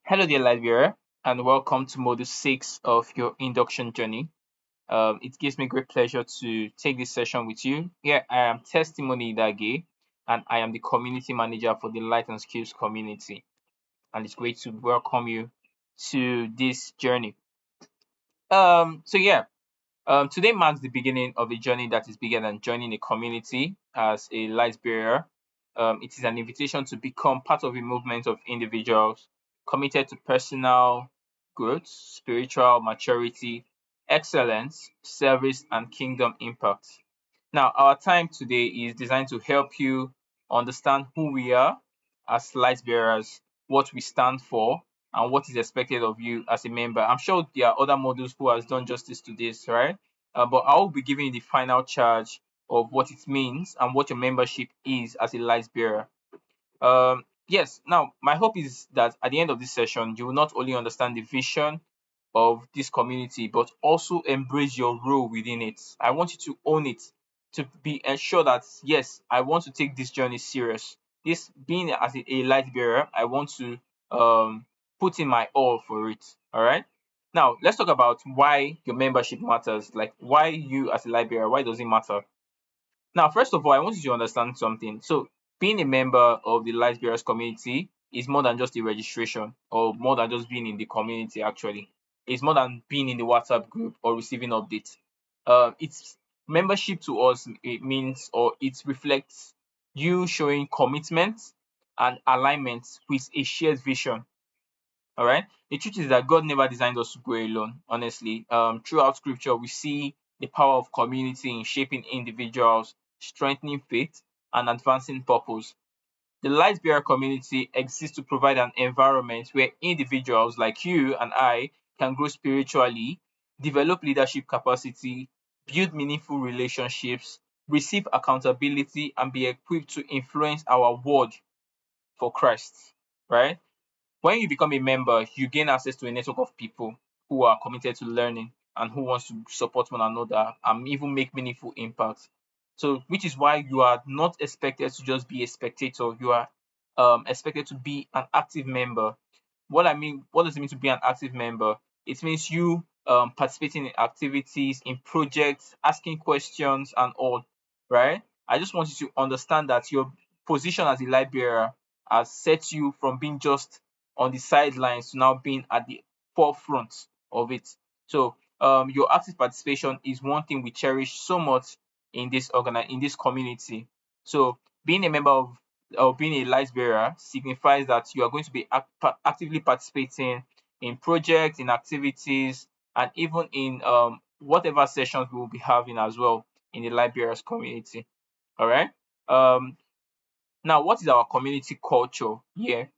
Hello, dear light viewer, and welcome to Module 6 of your induction journey. It gives me great pleasure to take this session with you. Here, I am Testimony Idage, and I am the community manager for the Light and Skills community. And it's great to welcome you to this journey. Today marks the beginning of a journey that is bigger than joining a community as a light bearer. It is an invitation to become part of a movement of individuals committed to personal growth, spiritual maturity, excellence, service, and kingdom impact. Now, our time today is designed to help you understand who we are as light bearers, what we stand for, and what is expected of you as a member. I'm sure there are other modules who has done justice to this, right? But I will be giving you the final charge of what it means and what your membership is as a light bearer. Yes, now my hope is that at the end of this session, you will not only understand the vision of this community, but also embrace your role within it. I want you to own it, to be ensure that yes, I want to take this journey serious. This being as a light bearer, I want to put in my all for it. All right. Now let's talk about why your membership matters. Like why you as a light bearer, why does it matter? Now, first of all, I want you to understand something. So, being a member of the Light Bearers community is more than just a registration or more than just being in the community, actually. It's more than being in the WhatsApp group or receiving updates. It's membership to us, it means or it reflects you showing commitment and alignment with a shared vision. All right. The truth is that God never designed us to go alone, honestly. Throughout scripture, we see the power of community in shaping individuals, strengthening faith, and advancing purpose. The Light Bearer community exists to provide an environment where individuals like you and I can grow spiritually, develop leadership capacity, build meaningful relationships, receive accountability, and be equipped to influence our world for Christ. Right? When you become a member, you gain access to a network of people who are committed to learning and who wants to support one another and even make meaningful impact. So, which is why you are not expected to just be a spectator. You are expected to be an active member. What does it mean to be an active member? It means you participating in activities, in projects, asking questions, and all. Right? I just want you to understand that your position as a light bearer has set you from being just on the sidelines to now being at the forefront of it. So your active participation is one thing we cherish so much in this community. So being a member of or being a light bearer signifies that you are going to be actively participating in projects, in activities, and even in whatever sessions we will be having as well in the light bearers community. All right. Um, Now, what is our community culture here?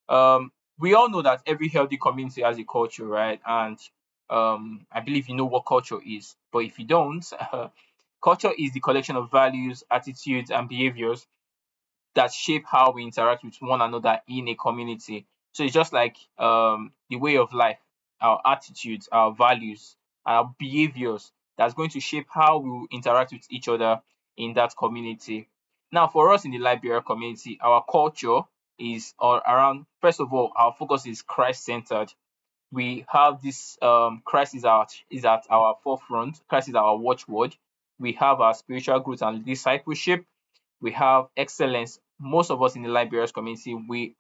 We all know that every healthy community has a culture, right? And I believe you know what culture is. But if you don't, culture is the collection of values, attitudes, and behaviors that shape how we interact with one another in a community. So it's just like the way of life, our attitudes, our values, our behaviors that's going to shape how we will interact with each other in that community. Now, for us in the Liberia community, our culture is all around, first of all, our focus is Christ centered. We have this Christ is at our forefront, Christ is our watchword. We have our spiritual growth and discipleship. We have excellence. Most of us in the Liberians community, we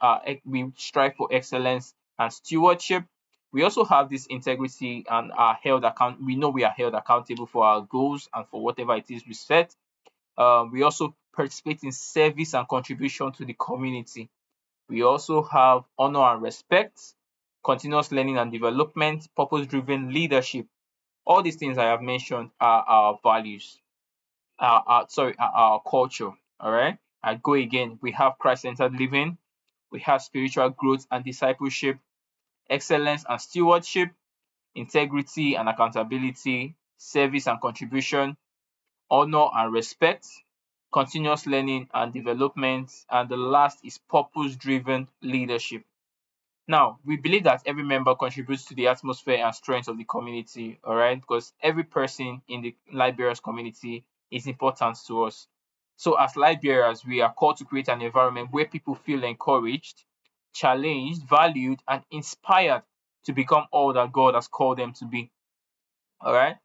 strive for excellence and stewardship. We also have this integrity and are held account. We know we are held accountable for our goals and for whatever it is we set. We also participate in service and contribution to the community. We also have honor and respect, continuous learning and development, purpose-driven leadership. All these things I have mentioned are our values, our culture. All right. I go again. We have Christ-centered living. We have spiritual growth and discipleship, excellence and stewardship, integrity and accountability, service and contribution, honor and respect, continuous learning and development, and the last is purpose-driven leadership. Now, we believe that every member contributes to the atmosphere and strength of the community, all right? Because every person in the light bearers community is important to us. So, as light bearers, we are called to create an environment where people feel encouraged, challenged, valued, and inspired to become all that God has called them to be. All right.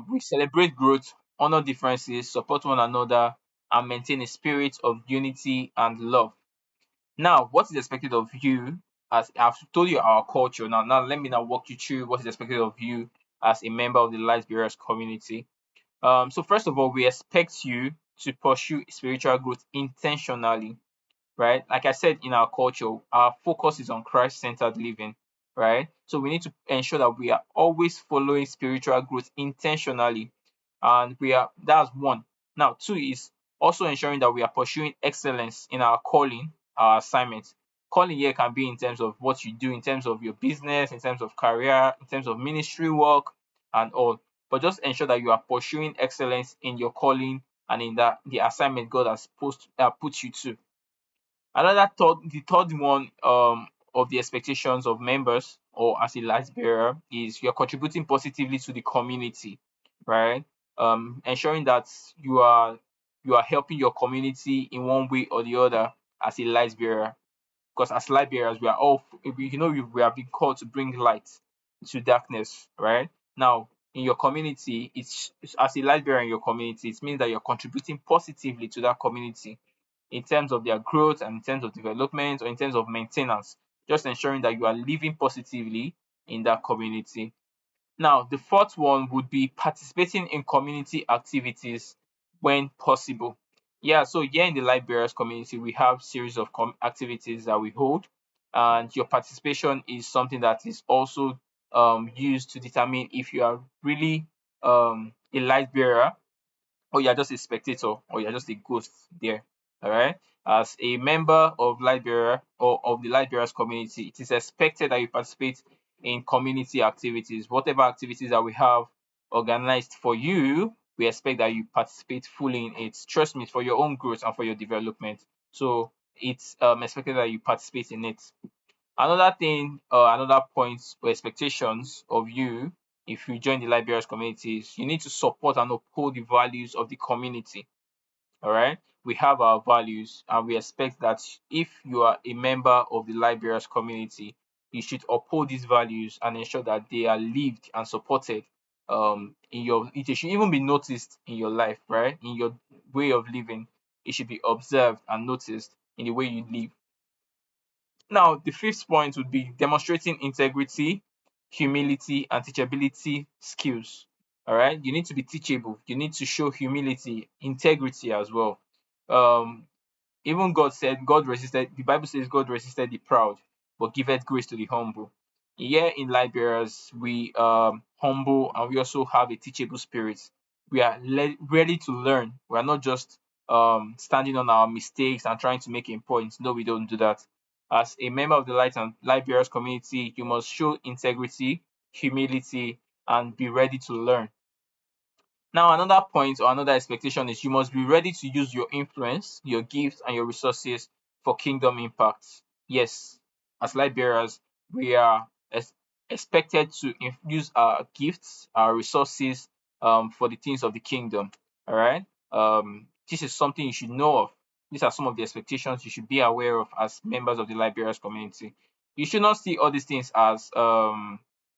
We celebrate growth, honor differences, support one another, and maintain a spirit of unity and love. Now, what is expected of you? As I've told you our culture. Now let me now walk you through what is expected of you as a member of the Light Bearers community. So first of all, we expect you to pursue spiritual growth intentionally, right? Like I said, in our culture, our focus is on Christ-centered living, right? So we need to ensure that we are always following spiritual growth intentionally, and that's one. Now, two is also ensuring that we are pursuing excellence in our calling, our assignments. Calling here can be in terms of what you do, in terms of your business, in terms of career, in terms of ministry work, and all. But just ensure that you are pursuing excellence in your calling and in the assignment God has put you to. The third one of the expectations of members or as a light bearer is you're contributing positively to the community, right? Ensuring that you are you are helping your community in one way or the other as a light bearer. Because as light bearers, we are all we have been called to bring light to darkness, right? Now, in your community, it's as a light bearer in your community, it means that you're contributing positively to that community in terms of their growth and in terms of development or in terms of maintenance, just ensuring that you are living positively in that community. Now, the fourth one would be participating in community activities when possible. Yeah, so here in the Light community, we have series of activities that we hold, and your participation is something that is also used to determine if you are really a light bearer or you're just a spectator or you're just a ghost there. All right. As a member of Light Bearer or of the Light Bearers community, it is expected that you participate in community activities. Whatever activities that we have organized for you, we expect that you participate fully in it. Trust me, it's for your own growth and for your development. So it's expected that you participate in it. Another thing, another point or expectations of you if you join the Liberians communities, you need to support and uphold the values of the community. All right. We have our values, and we expect that if you are a member of the Liberians community, you should uphold these values and ensure that they are lived and supported in your it should even be noticed in your life, right? In your way of living. It should be observed and noticed in the way you live. Now, the fifth point would be demonstrating integrity, humility, and teachability skills. All right, you need to be teachable. You need to show humility, integrity as well. Um, Even God said, God resisted, the Bible says God resisted the proud, but giveth grace to the humble. Here in Liberia, we humble and we also have a teachable spirit. We are ready to learn. We are not just standing on our mistakes and trying to make a point. No, we don't do that. As a member of the Light and Liberia community, you must show integrity, humility, and be ready to learn. Now, another point or another expectation is you must be ready to use your influence, your gifts, and your resources for kingdom impact. Yes, as light bearers, we are expected to use our gifts, our resources for the things of the kingdom. All right. This is something you should know of. These are some of the expectations you should be aware of as members of the light bearers community. You should not see all these things as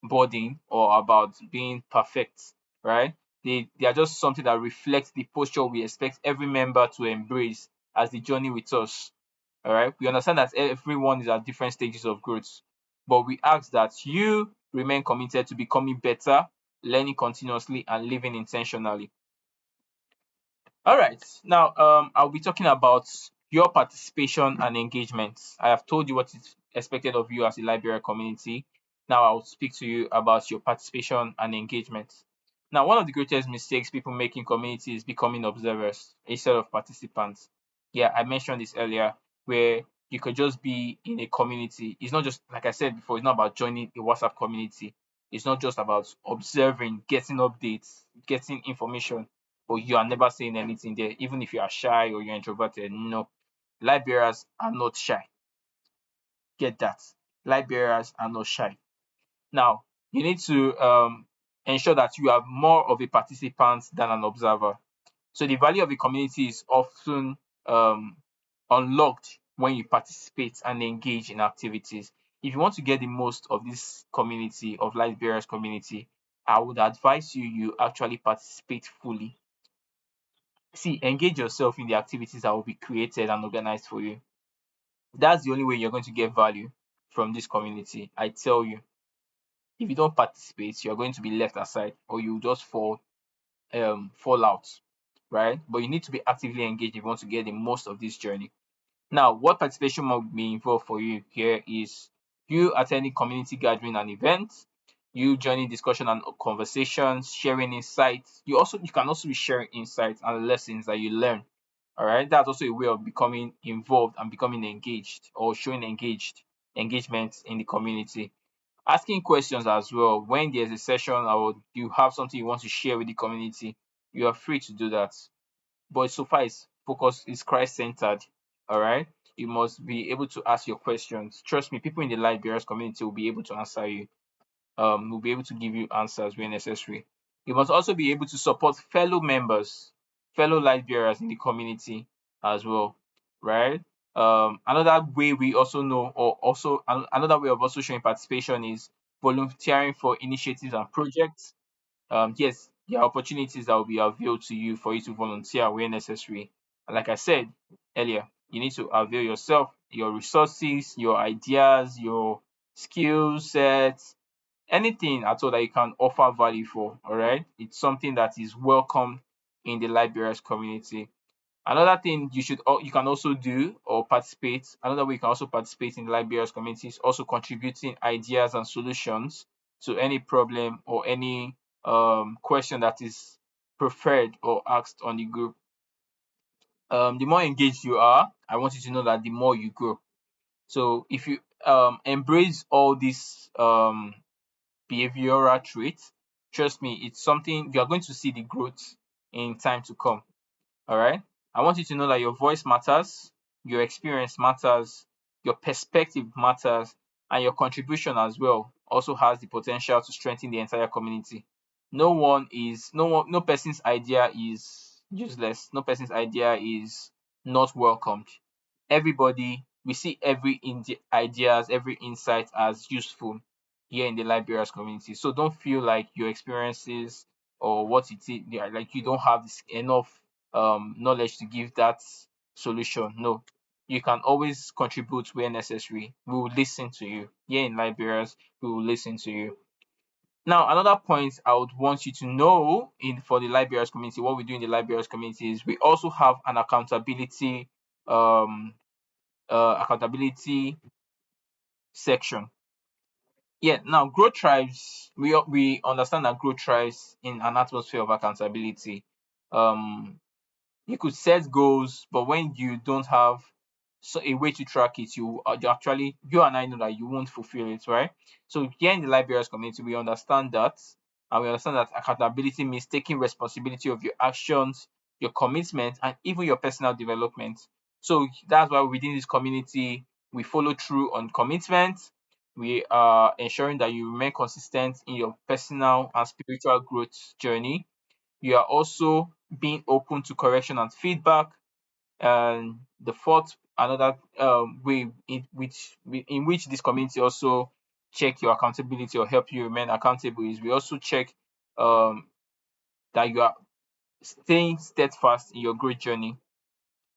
burden or about being perfect, right? They are just something that reflects the posture we expect every member to embrace as they journey with us. All right. We understand that everyone is at different stages of growth, but we ask that you remain committed to becoming better, learning continuously, and living intentionally. All right. Now, I'll be talking about your participation and engagement. I have told you what is expected of you as a Liberia community. Now, I'll speak to you about your participation and engagement. Now, one of the greatest mistakes people make in community is becoming observers instead of participants. Yeah, I mentioned this earlier, where you could just be in a community. It's not just, like I said before, it's not about joining a WhatsApp community. It's not just about observing, getting updates, getting information, but you are never saying anything there, even if you are shy or you're introverted. No, light bearers are not shy. Get that. Light bearers are not shy. Now, you need to ensure that you are more of a participant than an observer. So the value of a community is often um, unlocked when you participate and engage in activities. If you want to get the most of this community, of light bearers community, I would advise you actually participate fully. See, engage yourself in the activities that will be created and organized for you. That's the only way you're going to get value from this community. I tell you, if you don't participate, you're going to be left aside, or you just fall out, right? But you need to be actively engaged if you want to get the most of this journey. Now, what participation might be involved for you here is you attending community gathering and events, you joining discussion and conversations, sharing insights. You can also be sharing insights and lessons that you learn. All right, that's also a way of becoming involved and becoming engaged, or showing engagement in the community. Asking questions as well. When there's a session or you have something you want to share with the community, you are free to do that. But so far, its focus is Christ centered. All right, you must be able to ask your questions. Trust me, people in the light bearers community will be able to answer you. Will be able to give you answers where necessary. You must also be able to support fellow members, fellow light bearers in the community as well, right? Another way we also know, or also another way of also showing participation is volunteering for initiatives and projects. Yes, there are opportunities that will be availed to you for you to volunteer where necessary. And like I said earlier, you need to avail yourself, your resources, your ideas, your skill sets, anything at all that you can offer value for. All right, it's something that is welcome in the libraries community. Another thing you can also do or participate, another way you can also participate in the libraries community is also contributing ideas and solutions to any problem or any question that is preferred or asked on the group. The more engaged you are, I want you to know that the more you grow. So if you embrace all these behavioral traits, trust me, it's something you are going to see the growth in time to come. All right. I want you to know that your voice matters, your experience matters, your perspective matters, and your contribution as well also has the potential to strengthen the entire community. No person's idea is useless. No person's idea is not welcomed. Everybody, we see every ideas, every insight as useful here in the libraries community. So don't feel like your experiences or what it is, yeah, like you don't have enough knowledge to give that solution. No, you can always contribute where necessary. We will listen to you. Here in libraries, we will listen to you. Now, another point I would want you to know in for the libraries community, what we do in the libraries community is we also have an um accountability section. Yeah, now growth thrives. We understand that growth thrives in an atmosphere of accountability. Um, you could set goals, but when you don't have a way to track it, you and I know that you won't fulfill it, right? So here in the libraries community, we understand that, and we understand that accountability means taking responsibility of your actions, your commitment, and even your personal development. So that's why within this community, we follow through on commitment. We are ensuring that you remain consistent in your personal and spiritual growth journey. You are also being open to correction and feedback. And the fourth, another way in which this community also check your accountability or help you remain accountable is we also check um, that you are staying steadfast in your growth journey,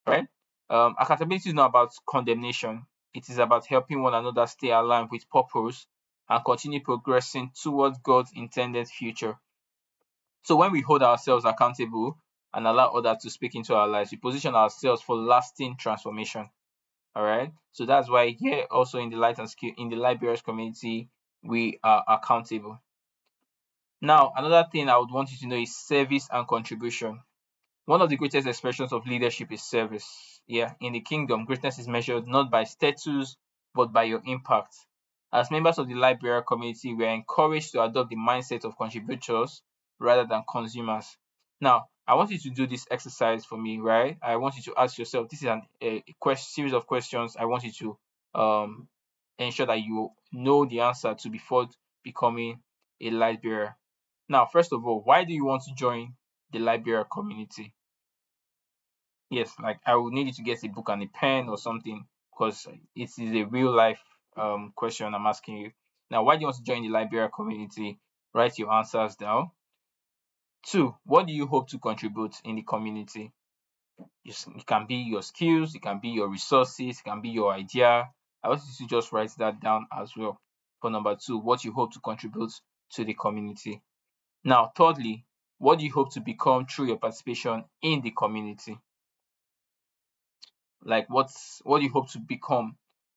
right? Accountability is not about condemnation. It is about helping one another stay aligned with purpose and continue progressing towards God's intended future. So when we hold ourselves accountable and allow others to speak into our lives, we position ourselves for lasting transformation. All right. So that's why here also in the light and skill in the libraries community, we are accountable. Now, another thing I would want you to know is service and contribution. One of the greatest expressions of leadership is service. Yeah, in the kingdom, greatness is measured not by status, but by your impact. As members of the library community, we are encouraged to adopt the mindset of contributors rather than consumers. Now, I want you to do this exercise for me, right? I want you to ask yourself, this is a series of questions. I want you to ensure that you know the answer to before becoming a light bearer. Now, first of all, why do you want to join the light bearer community? Yes, like I would need you to get a book and a pen or something because it is a real life question I'm asking you. Now, why do you want to join the light bearer community? Write your answers down. 2, what do you hope to contribute in the community? It can be your skills, it can be your resources, it can be your idea. I want you to just write that down as well. For number 2, what you hope to contribute to the community. Now, thirdly, what do you hope to become through your participation in the community? Like what do you hope to become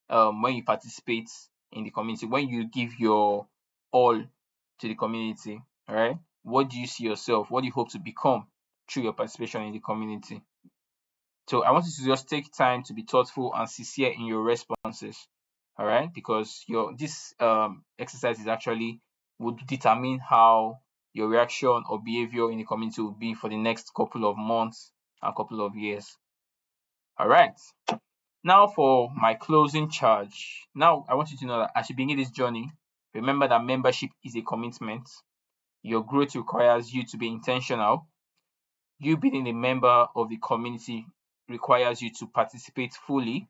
when you participate in the community, when you give your all to the community, all right? What do you see yourself? What do you hope to become through your participation in the community? So I want you to just take time to be thoughtful and sincere in your responses, all right? Because your this exercise is actually would determine how your reaction or behavior in the community will be for the next couple of months and couple of years. All right. Now for my closing charge. Now I want you to know that as you begin this journey, remember that membership is a commitment. Your growth requires you to be intentional. You being a member of the community requires you to participate fully.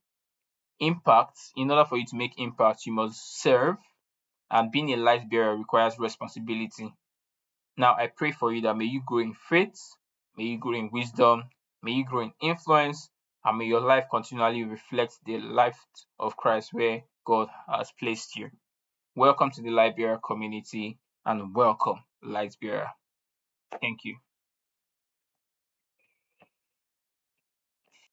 Impact, in order for you to make impact, you must serve. And being a light bearer requires responsibility. Now I pray for you that may you grow in faith, may you grow in wisdom, may you grow in influence, and may your life continually reflect the life of Christ where God has placed you. Welcome to the Light Bearer community and welcome, Light Bearer. Thank you.